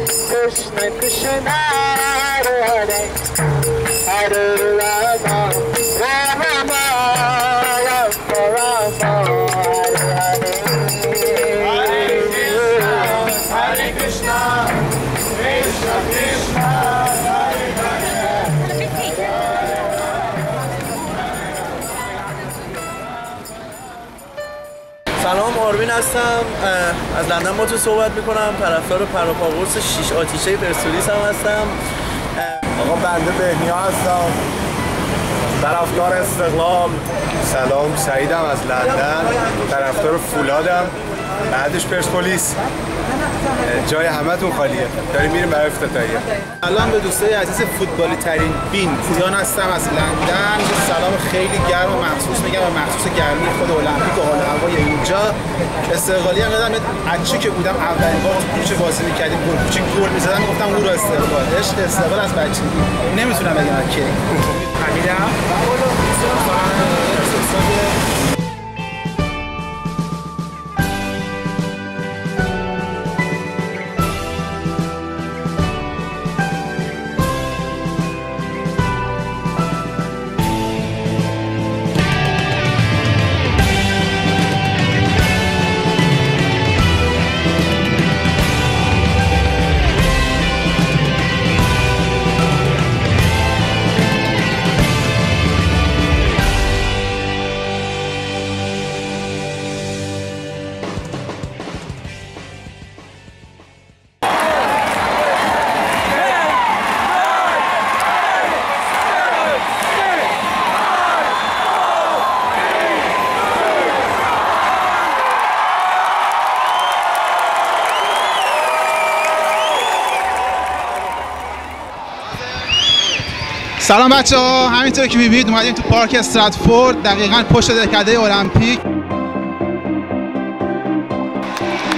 Krishna Krishna Hare Hare Hare Rama Rama Rama Hare Krishna Krishna Krishna Hare Hare. سلام، آرمین هستم. از لندن با تو صحبت میکنم. طرفدار پروپاگورس 6 آتیشه پرسپولیس هم هستم. آقا بنده بهنیا هستم، طرفدار استقلال. سلام، سعیدم از لندن، طرفدار فولادم، بعدش پرسپولیس. جای همتون خالیه، داریم میریم برای افتتاحیه. سلام به دوستای عزیز فوتبالی ترین بین، پویان هستم از لندن. سلام خیلی گرم و مخصوص میگم و مخصوص گرمی خود المپیک و حال هوای اینجا. استقلالی هم یادم بچه که بودم اولین بار تو کوچه بازی می‌کردیم، گل می‌زدم میگفتم او رو استقلال. عشق استقلال از بچگی نمیتونم بگم کی. حمیدم سلام بچه‌ها، همینطور که می‌بینید اومدیم تو پارک استراتفورد، دقیقاً پشت دهکده المپیک.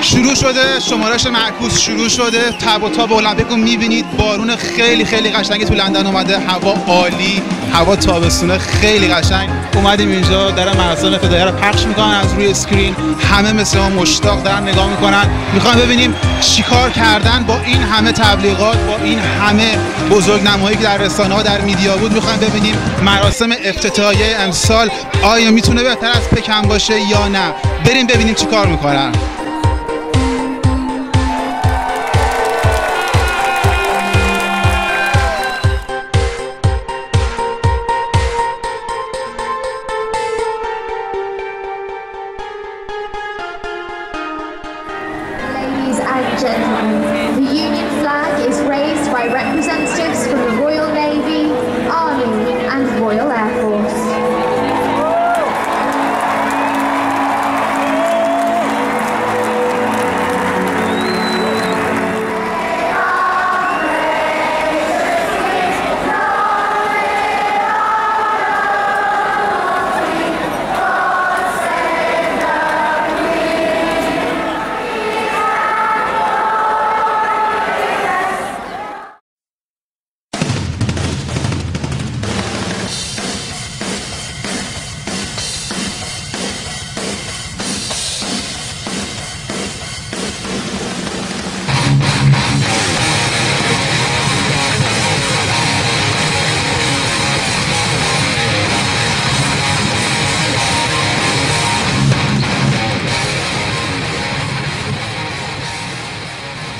شروع شده، شمارش معکوس شروع شده، تب و تاب المپیک رو می‌بینید. بارون خیلی خیلی قشنگی تو لندن اومده، هوا عالی، هوا تابستونه خیلی قشنگ. اومدیم اینجا دارن مراسم افتتاحیه رو پخش می‌کنن از روی اسکرین. همه مثل ما مشتاق دارن نگاه می‌کنن، می‌خوام ببینیم چیکار کردن با این همه تبلیغات، با این همه بزرگنمایی که در رسانه‌ها در میدیا بود. می‌خوایم ببینیم مراسم افتتاحیه امسال آیا میتونه بهتر از پکن باشه یا نه. بریم ببینیم چیکار می‌کنن. The Union flag is raised by representatives from the Royal Navy, Army and Royal Air Force.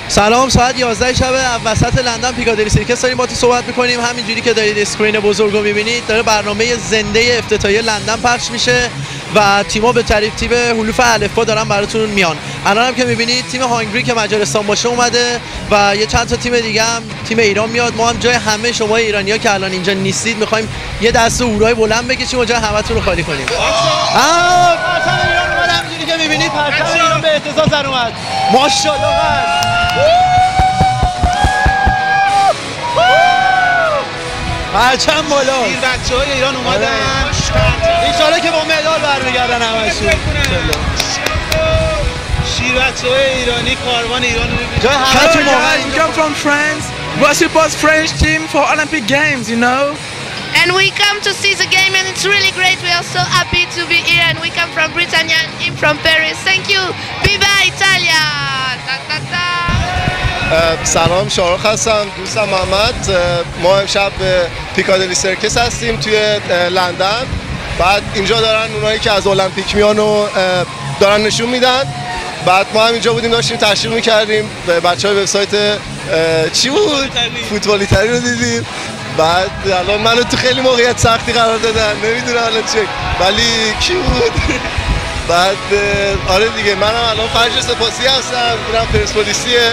سلام، ساعت 11 شب وسط لندن پیکادیلی سیرکس داریم با تو صحبت میکنیم. همینجوری که دارید اسکرین بزرگ رو میبینید، داره برنامه زنده افتتاحیه لندن پخش میشه و تیم‌ها به ترتیب حروف الفبا دارن براتون میان. الان هم که میبینید تیم هانگری که مجارستان باشه اومده و یه چند تا تیم دیگه هم تیم ایران میاد. ما هم جای همه شما ایرانی‌ها که الان اینجا نیستید میخوایم یه دسته هورای بلند بکشیم و جای همتون رو خالی کنیم. پرچم ایران اومد، همینجوری که میبینید پرچم ایران به اهتزاز در اومد. ماشاءالله. پرچم بالا. این بچه‌های ایران اومدن. انشالله که با مدال برمیگردن همشون. شیر بچه‌های ایرانی کاروان ایران رو ببینید. Hello guys, we come from France. We support French team for Olympic Games, you know. And we come to see the game and it's really great. We are so happy to be here and we come from Britannia and him from Paris. Thank you. Viva Italia! Ta ta ta! سلام، شارخ هستم، دوستم محمد. ما امشب به پیکادلی سرکس هستیم توی لندن. بعد اینجا دارن اونایی که از المپیک میان و دارن نشون میدن. بعد ما هم اینجا بودیم داشتیم تشویق میکردیم به بچهای وبسایت چی بود؟ فوتبالیتری رو دیدیم. بعد الان منو تو خیلی موقعیت سختی قرار دادن، نمیدونم الان چه، ولی کی بود؟ بعد آره دیگه منم الان فرج سپاسی هستم، اینم پرسپولیسیه.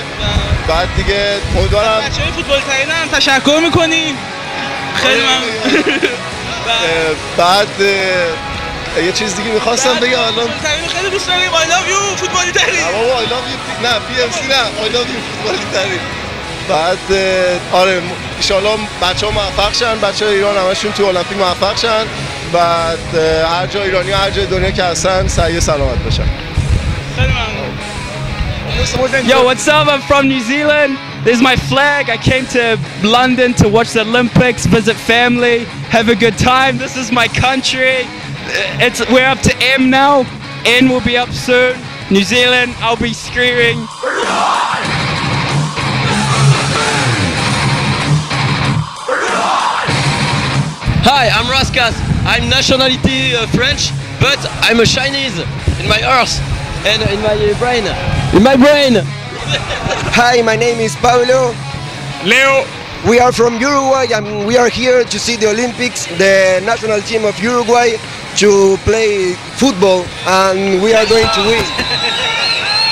بعد دیگه امیدوارم بچه‌های فوتبالیتری هم تشکر میکنیم. خیلی ممنون. بعد یه چیز دیگه میخواستم بگم الان خیلی دوست داریم. I love you فوتبالیتری. بابا I love you نه PMC نه I love you فوتبالیتری. بعد آره ان شاءالله بچه‌ها موفق شن، بچه‌های ایران همشون تو المپیک موفق شن. بعد هر جای ایرانی هر جای دنیا که هستن سعی سلامت باشن. خیلی ممنون. Yo, what's up? I'm from New Zealand. This is my flag. I came to London to watch the Olympics, visit family, have a good time. This is my country. We're up to M now. N will be up soon. New Zealand, I'll be screaming. Hi, I'm Raskas. I'm nationality French, but I'm a Chinese in my earth and in my brain. In my brain. Hi, my name is Pablo. Leo. We are from Uruguay and we are here to see the Olympics, the national team of Uruguay to play football and we are going to win.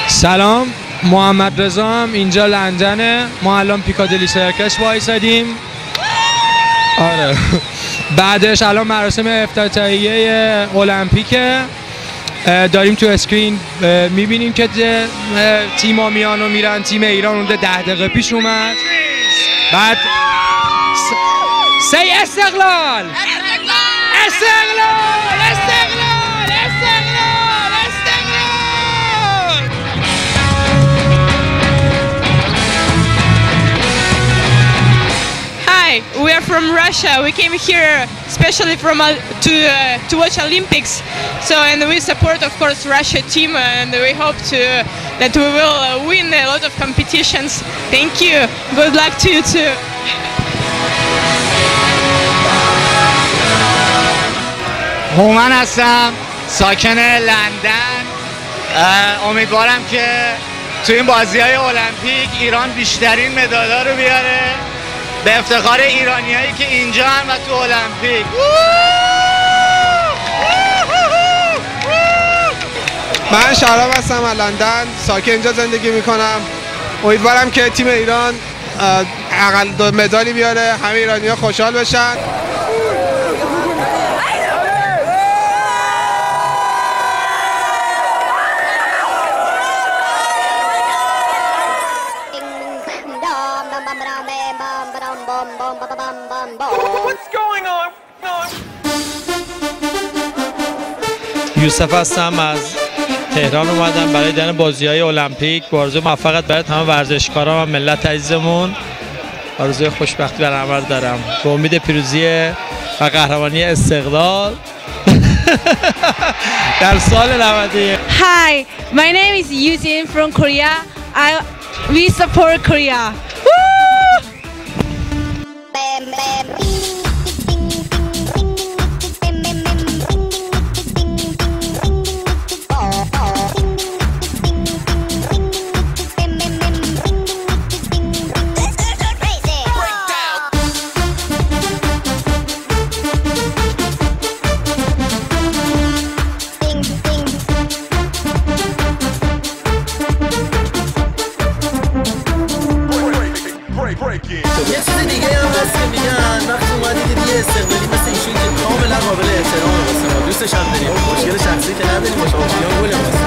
سلام، محمد رضام، اینجا لندنه. ما الان پیکادلی سرکس وایسادیم. آره. بعدش الان مراسم افتتاحیه المپیکه. داریم تو اسکرین میبینیم که تیما میان و میرن. تیم ایران اونده 10 دقیقه پیش اومد. بعد سی استقلال استقلال استقلال استقلال استقلال. Hi, we are from Russia. We came here especially to watch Olympics. So, and we support, of course, Russia team, and we hope that we will win a lot of competitions. Thank you. Good luck to you too. هومن هستم، ساکن لندن. امیدوارم که تو این بازی‌های المپیک ایران بیشترین مدال‌ها رو بیاره به افتخار ایرانیایی که اینجا هم و تو المپیک. من شهرام هستم از لندن، ساکن اینجا زندگی میکنم. امیدوارم که تیم ایران اقل مدالی بیاره، همه ایرانی‌ها خوشحال بشن. یوسف هستم، از تهران اومدم برای دیدن بازی‌های المپیک. با آرزوی موفقیت برای تمام ورزشکاران و ملت عزیزمون. آرزوی خوشبختی برای همه دارم. به امید پیروزی و قهرمانی استقلال در سال 91. Hi, my name is Yujin from Korea. We support Korea. یه چیز دیگه هم هست که میگن وقتی اومدی دیدی یه استقلالی مثل ایشون که کاملا قابل احترامه واسه ما، دوستش هم داریم، مشکل شخصی که نداریم، باشه آفریان گل واسه.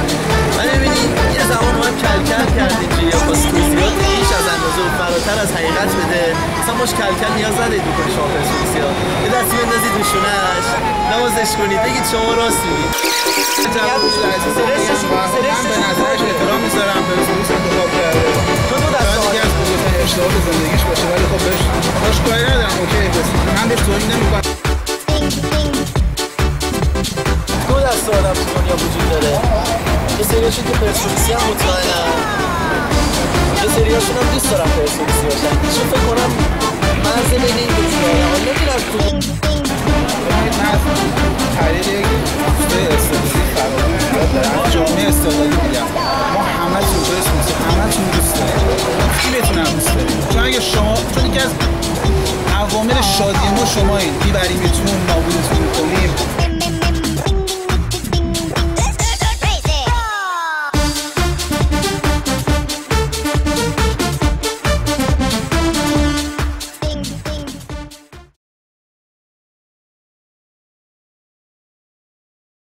ولی ببینید یه زمان ما هم کلکل کردیم که یا واسه توضیحات بیش از اندازه و فراتر از حقیقت بده. مثلا باش کلکل نیاز ندارید بکنید شما پرسپولیسیا، یه دستی بندازید روشونش، نوازش کنید، بگید شما راست میگید. به نظرش احترام میذارم، پرسپولیس انتخاب کرده. اشتباه زندگیش باشه ولی خب باش کاری ندارم. اوکی من بهش توهین نمی‌کنم. دو دسته آدم تو دنیا وجود داره. یه سریاشون که پرسپولیسی هم مطمئنن، یه سریاشون هم دوست استوریسی باشن چون فکر کنم مرز بین این دو تیم‌ها نمیدونم تو من خرید یک دوسته استوریسی فراوان زیاد دارم جامعه استقلالی میگم ما همه تون به اسم همه تون دوست داریم کی بتونم دوست داریم چون اگه شما چون یکی از عوامل شادی ما شما این میبریمتون نابودتون میکنیم